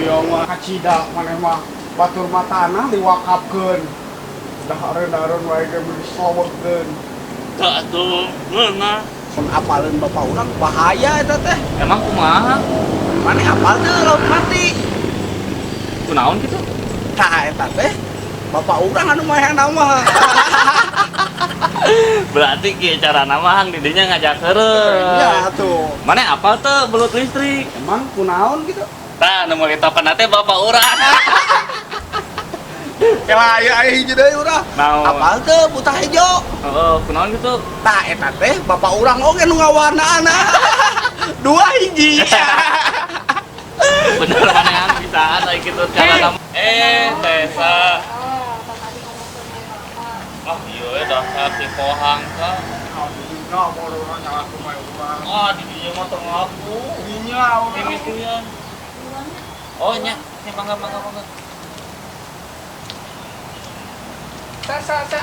Iya mah hacida maneh mah batur mah tanah diwakafkeun. Dah areun-areun wae ge dislawegkeun. Teu atuh ngeunah. Mun apaleun bapak urang bahaya eta teh. Emang kumaha? Maneh apal teu laut mati. Kunaon kitu? Tah eta teh bapak urang anu mayang nama. Berarti kieu carana mah hang di dinya ngajak heureun. Ya tuh. Maneh apal teu belut listrik? Emang kunaon gitu? Tah nu meuli tokeun teh bapak urang. Kela aya hiji deui urang. Naon? Apal teu buta hejo? Heeh, kunaon kitu? Tah eta teh bapak urang oge nu ngawarnaana. Dua hiji. Bener maneh hang bisaan aya kitu carana. Tessa. Ah iya dasar si Pohang ka. Ah di dinya mah teu ngaku. Dinya Mimitian. Oh nya, mangga. Sa.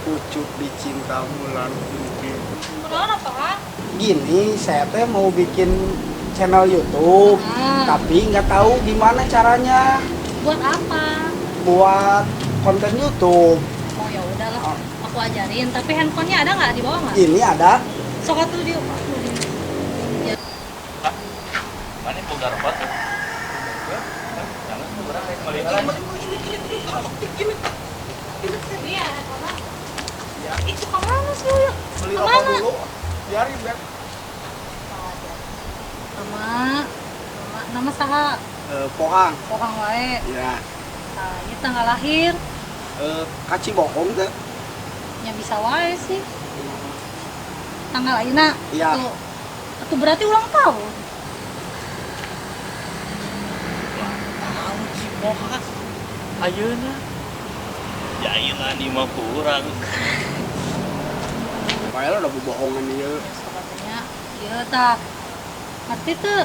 Pucuk dicinta bulan mungkin. Kenalan apa? Gini, saya teh mau bikin channel YouTube, tapi nggak tahu gimana caranya Buat apa? buat konten YouTube. Oh ya udahlah, aku ajarin. Tapi handphonenya ada nggak di bawah nggak? Ini ada. Sok atuh dia. Ya. Mana boga robot? Jangan seberang kayak melihat. Iya, apa? Itu kemana sih ya? Beli Kemana? rokok dulu, biarin Beb. Nama saha? Pohang. Orang wae. Ya. Nah, ini tanggal lahir. Kaci bohong teh. Ya bisa wae sih. Tanggal ayeuna. Iya. Itu berarti ulang tahun. Tahu si Moha. Ayeuna. Ya ayeuna di mah kurang. Bae udah bohongan ieu. Katanya, iya tah. Ngerti tuh.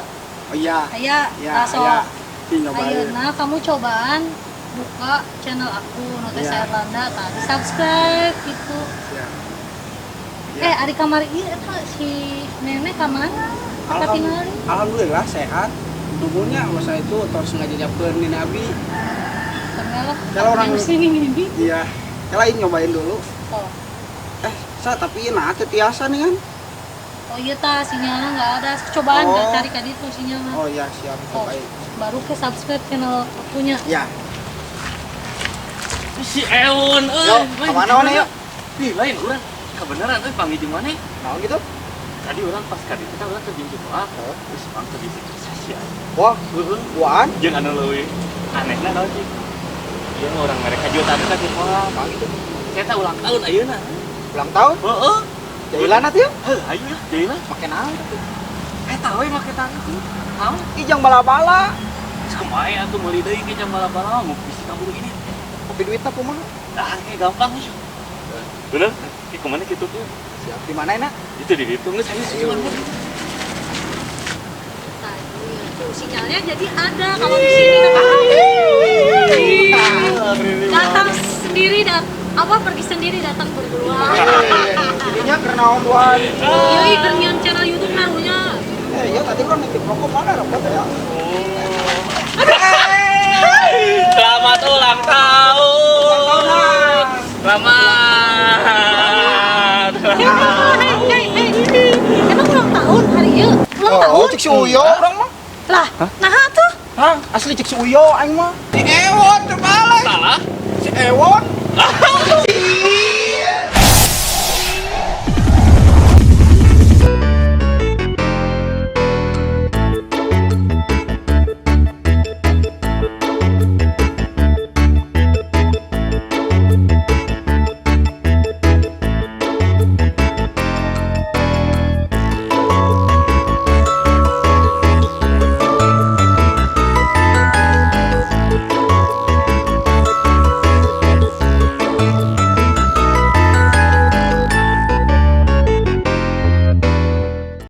Oh iya. Aya, Ya, so. ya. Ini nyobain. Ayeuna kamu cobaan buka channel aku Notes Iya. Erlanda tadi subscribe gitu. Ya. Ari kamari ieu eta si nenek ka mana? Ka tingali. Alhamdulillah sehat. Dulunya masa itu terus ngajajapkeun ni Nabi. Ternyata Kalau orang- di sini ini. Iya. Kelain nyobain dulu. Oh. Tapi nah teu tiasa nih kan. Oh iya tah sinyalnya nggak ada. Cobaan Oh. nggak cari ka ditu sinyalnya. Oh iya siap Oh, cobain. baru ke subscribe channel akunya. Ya. Si Eun Yuk, kemana mana yuk? Ih, lain urang. Kebenaran panggil di mana? Nah gitu. Tadi orang pas kali kita urang ke jeung Jepang. Terus pang teu bisa sih. Wah, buaan. Jeung anu leuwih anehna naon sih? Ieu mah urang mereka jutaan ka Jepang. Nah gitu. Kita ulang tahun ayeuna. Ulang tahun. Heeh. Jailan atuh yuk. Heuh, ayo deui lah. Make naon? Eta we make tangan tuh. Tahu? Ijang bala-bala. Samae atuh meuli deui ke jam bala-bala mau bisi kabur ini. Kopi duitna kumaha? Ah, kayak gampang sih. Bener? Kayak kemana gitu tuh? Siap di mana enak? Itu di itu nggak saya sih. Tadi itu sinyalnya jadi ada kalau di sini datang sendiri apa pergi sendiri datang berdua. Jadinya karena onduan. Yoi kerjaan channel YouTube narunya. Ya tadi kan nitip rokok mana rokok ya? Selamat ulang tahun. Selamat. Hei, emang ulang tahun hari ini? Ulang tahun? Cek si Uyo orang mah. Lah, nah tuh. Hah? Asli cek si Uyo aing mah. Si Ewon terbalik. Salah. Si Ewon.